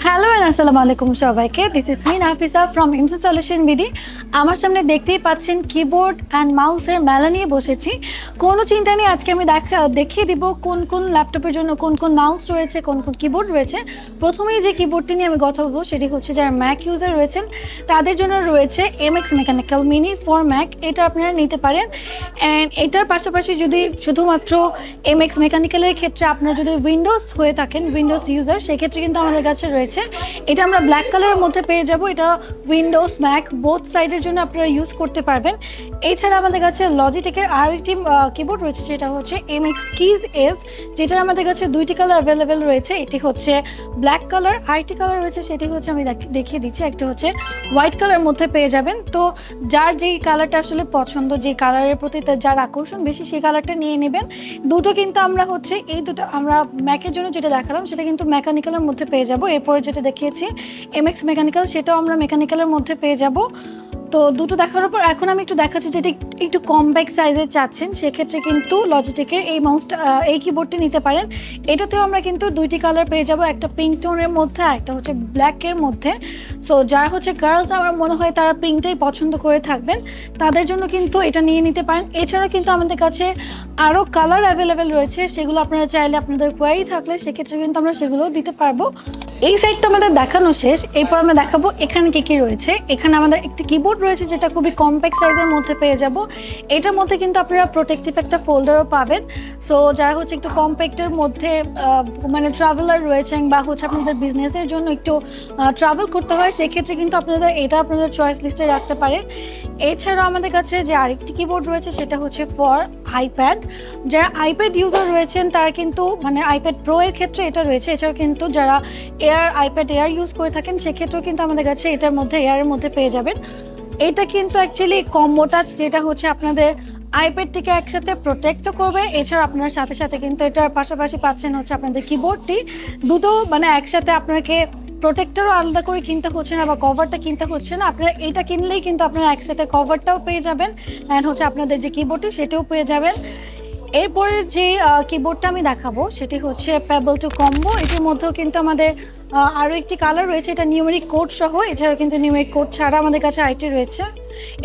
Hello and আসসালামু আলাইকুম সবাইকে। This is me Nafisa from EMC solution BD. আমার সামনে দেখতেই পাচ্ছেন কিবোর্ড অ্যান্ড মাউসের মেলা নিয়ে বসেছি। কোনো চিন্তা নেই, আজকে আমি দেখিয়ে দিব কোন কোন ল্যাপটপের জন্য কোন কোন মাউস রয়েছে, কোন কোন কিবোর্ড রয়েছে। প্রথমেই যে কিবোর্ডটি নিয়ে আমি কথা বলবো সেটি হচ্ছে যারা ম্যাক ইউজার রয়েছেন তাদের জন্য রয়েছে MX mechanical mini for Mac. এটা আপনারা নিতে পারেন। অ্যান্ড এটার পাশাপাশি যদি শুধুমাত্র এমএক্স মেকানিক্যালের ক্ষেত্রে আপনার যদি উইন্ডোজ হয়ে থাকেন, উইন্ডোজ ইউজার, সেক্ষেত্রে কিন্তু আমাদের কাছে রয়েছে। এটা আমরা ব্ল্যাক কালারের মধ্যে পেয়ে যাব। এটা উইন্ডোজ ম্যাক বোথ সাইডের জন্য আপনারা ইউজ করতে পারবেন। এছাড়া আমাদের কাছে লজিটেকের আর একটি কিবোর্ড রয়েছে, যেটা হচ্ছে এমএক্স কিজ এস, যেটার আমাদের কাছে দুইটি কালার অ্যাভেলেবেল রয়েছে। এটি হচ্ছে ব্ল্যাক কালার, আরেকটি কালার রয়েছে সেটি হচ্ছে আমি দেখিয়ে দিচ্ছি, একটা হচ্ছে হোয়াইট কালারের মধ্যে পেয়ে যাবেন। তো যার যেই কালারটা আসলে পছন্দ, যে কালারের প্রতি যার আকর্ষণ বেশি, সেই কালারটা নিয়ে নেবেন। দুটো কিন্তু আমরা হচ্ছে এই দুটো আমরা ম্যাকের জন্য যেটা দেখালাম সেটা কিন্তু মেকানিক্যালের মধ্যে পেয়ে যাব। এরপরে যেটা দেখিয়েছি এমএক্স মেকানিক্যাল, সেটাও আমরা মেকানিক্যালের মধ্যে পেয়ে যাব। তো দুটো দেখার পর এখন আমি একটু দেখাচ্ছি যেটা একটু কম্প্যাক্ট সাইজের চাচ্ছেন, সেক্ষেত্রে কিন্তু লজিটেকের এই মাউসটা এই কিবোর্ডটি নিতে পারেন। এটাতেও আমরা কিন্তু দুইটি কালার পেয়ে যাব, একটা পিঙ্ক টোনের মধ্যে আর একটা হচ্ছে ব্ল্যাকের মধ্যে। সো যারা হচ্ছে গার্লস, আমার মনে হয় তারা পিঙ্কটাই পছন্দ করে থাকবেন, তাদের জন্য কিন্তু এটা নিয়ে নিতে পারেন। এছাড়াও কিন্তু আমাদের কাছে আরও কালার অ্যাভেলেবেল রয়েছে, সেগুলো আপনারা চাইলে আপনাদের কোয়ারি থাকলে সেক্ষেত্রে কিন্তু আমরা সেগুলোও দিতে পারবো। এই সাইডটা আমাদের দেখানো শেষ, এরপর আমরা দেখাবো এখানে কী রয়েছে। এখানে আমাদের একটি কিবোর্ড রয়েছে যেটা খুবই কম্প্যাক্ট সাইজের মধ্যে পেয়ে যাব। এটার মধ্যে কিন্তু আপনারা প্রোটেক্টিভ একটা ফোল্ডারও পাবেন। সো যারা হচ্ছে একটু কম্প্যাক্টের মধ্যে মানে ট্রাভেলার রয়েছেন বা হচ্ছে আপনাদের বিজনেসের জন্য একটু ট্রাভেল করতে হয়, সেক্ষেত্রে কিন্তু আপনাদের চয়েস লিস্টে রাখতে পারেন। এছাড়াও আমাদের কাছে যে আরেকটি কিবোর্ড রয়েছে সেটা হচ্ছে ফর আইপ্যাড। যারা আইপ্যাড ইউজার রয়েছেন তারা কিন্তু মানে আইপ্যাড প্রো এর ক্ষেত্রে এটা রয়েছে। এছাড়াও কিন্তু যারা আইপ্যাড এয়ার ইউজ করে থাকেন সেক্ষেত্রেও কিন্তু আমাদের কাছে এটার মধ্যে এয়ারের মধ্যে পেয়ে যাবেন। এটা কিন্তু অ্যাকচুয়ালি কম্বো টাচ, যেটা হচ্ছে আপনাদের আইপ্যাডটিকে একসাথে প্রোটেক্টও করবে। এছাড়া আপনার সাথে সাথে কিন্তু এটার পাশাপাশি পাচ্ছেন হচ্ছে আপনাদের কিবোর্ডটি দুটো মানে একসাথে আপনাকে প্রোটেক্টরও আলাদা করে কিনতে হচ্ছে না বা কভারটা কিনতে হচ্ছে না। আপনারা এটা কিনলেই কিন্তু আপনারা একসাথে কভারটাও পেয়ে যাবেন অ্যান্ড হচ্ছে আপনাদের যে কিবোর্ডটি সেটাও পেয়ে যাবেন। এরপরে যে কিবোর্ডটা আমি দেখাবো সেটি হচ্ছে পেবল টু কম্বো। এটির মধ্যেও কিন্তু আমাদের আরও একটি কালার রয়েছে, এটা নিউমেরিক কোড সহ। এছাড়াও কিন্তু নিউমেরিক কোড ছাড়া আমাদের কাছে আরেকটি রয়েছে।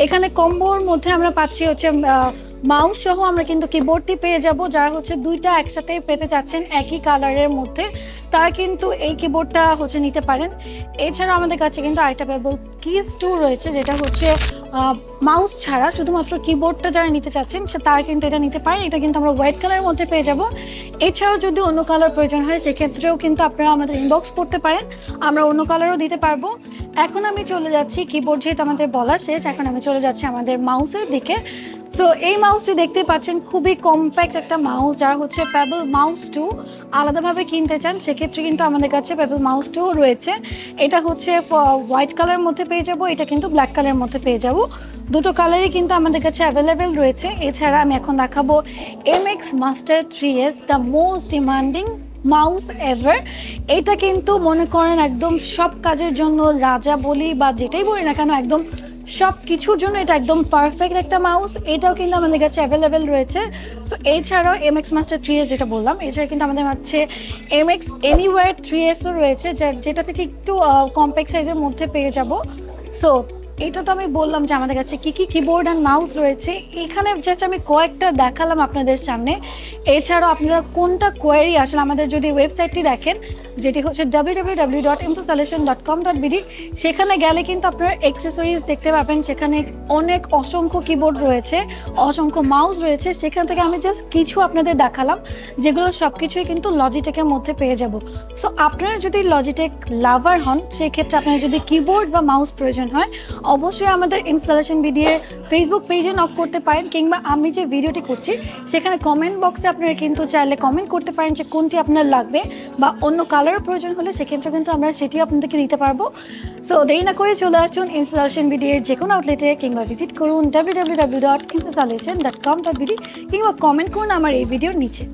এখানে কম্বোর মধ্যে আমরা পাচ্ছি হচ্ছে মাউস সহ আমরা কিন্তু কিবোর্ডটি পেয়ে যাব। যারা হচ্ছে দুইটা একসাথে পেতে চাচ্ছেন একই কালারের মধ্যে, তারা কিন্তু এই কিবোর্ডটা হচ্ছে নিতে পারেন। এছাড়া আমাদের কাছে কিন্তু আরেকটা পেবল কিজ 2 রয়েছে, যেটা হচ্ছে মাউস ছাড়া শুধুমাত্র কিবোর্ডটা যারা নিতে চাচ্ছেন তারা কিন্তু এটা নিতে পারেন। এটা কিন্তু আমরা হোয়াইট কালারের মধ্যে পেয়ে যাব। এছাড়াও যদি অন্য কালার প্রয়োজন হয় সেক্ষেত্রেও কিন্তু আপনারা আমাদের ইনবক্স করতে পারেন, আমরা অন্য কালারও দিতে পারবো। এখন আমি চলে যাচ্ছি, কিবোর্ড যেহেতু আমাদের বলা শেষ, এখন আমি চলে যাচ্ছি আমাদের মাউসের দিকে। সো এই মাউসটি দেখতে পাচ্ছেন খুবই কম্প্যাক্ট একটা মাউস। যারা হচ্ছে পেবল মাউস 2 আলাদাভাবে কিনতে চান সেক্ষেত্রে কিন্তু আমাদের কাছে পেবল মাউস 2 রয়েছে। এটা হচ্ছে হোয়াইট কালারের মধ্যে পেয়ে যাব, এটা কিন্তু ব্ল্যাক কালারের মধ্যে পেয়ে যাব। দুটো কালারই কিন্তু আমাদের কাছে অ্যাভেলেবেল রয়েছে। এছাড়া আমি এখন দেখাবো MX master 3S, the most demanding mouse ever. এটা কিন্তু মনে করেন একদম সব কাজের জন্য রাজা বলি বা যেটাই বলি না কেন, একদম সব কিছুর জন্য এটা একদম পারফেক্ট একটা মাউস। এটাও কিন্তু আমাদের কাছে অ্যাভেলেবেল রয়েছে। তো এছাড়াও এমএক্স মাস্টার 3S যেটা বললাম, এছাড়া কিন্তু আমাদের হচ্ছে এমএক্স এনিওয়্যার 3Sও রয়েছে, যেটা থেকে একটু কম্প্যাক্ট সাইজের মধ্যে পেয়ে যাব। সো এটা তো আমি বললাম যে আমাদের কাছে কী কী কিবোর্ড অ্যান্ড মাউস রয়েছে। এখানে জাস্ট আমি কয়েকটা দেখালাম আপনাদের সামনে। এছাড়াও আপনারা কোনটা কোয়ারি আসলে আমাদের যদি ওয়েবসাইটটি দেখেন, যেটি হচ্ছে www.imsosolution.com.bd, সেখানে গেলে কিন্তু আপনারা অ্যাক্সেসরিজ দেখতে পাবেন। সেখানে অনেক অসংখ্য কিবোর্ড রয়েছে, অসংখ্য মাউস রয়েছে। সেখান থেকে আমি জাস্ট কিছু আপনাদের দেখালাম, যেগুলো সব কিছুই কিন্তু লজিটেকের মধ্যে পেয়ে যাব। সো আপনারা যদি লজিটেক লাভার হন, সেক্ষেত্রে আপনার যদি কিবোর্ড বা মাউস প্রয়োজন হয়, অবশ্যই আমাদের ইনস্টলেশন ভিডিও ফেসবুক পেজে নক করতে পারেন, কিংবা আমি যে ভিডিওটি করছি সেখানে কমেন্ট বক্সে আপনারা কিন্তু চাইলে কমেন্ট করতে পারেন যে কোনটি আপনার লাগবে বা অন্য কালারের প্রয়োজন হলে সেক্ষেত্রে কিন্তু আমরা সেটিও আপনাদেরকে দিতে পারবো। সো দেরি না করে চলে আসুন ইনস্টলেশন ভিডিওর যে কোনো আউটলেটে, কিংবা ভিজিট করুন www.imsosolution.com.bd, কিংবা কমেন্ট করুন আমার এই ভিডিওর নিচে।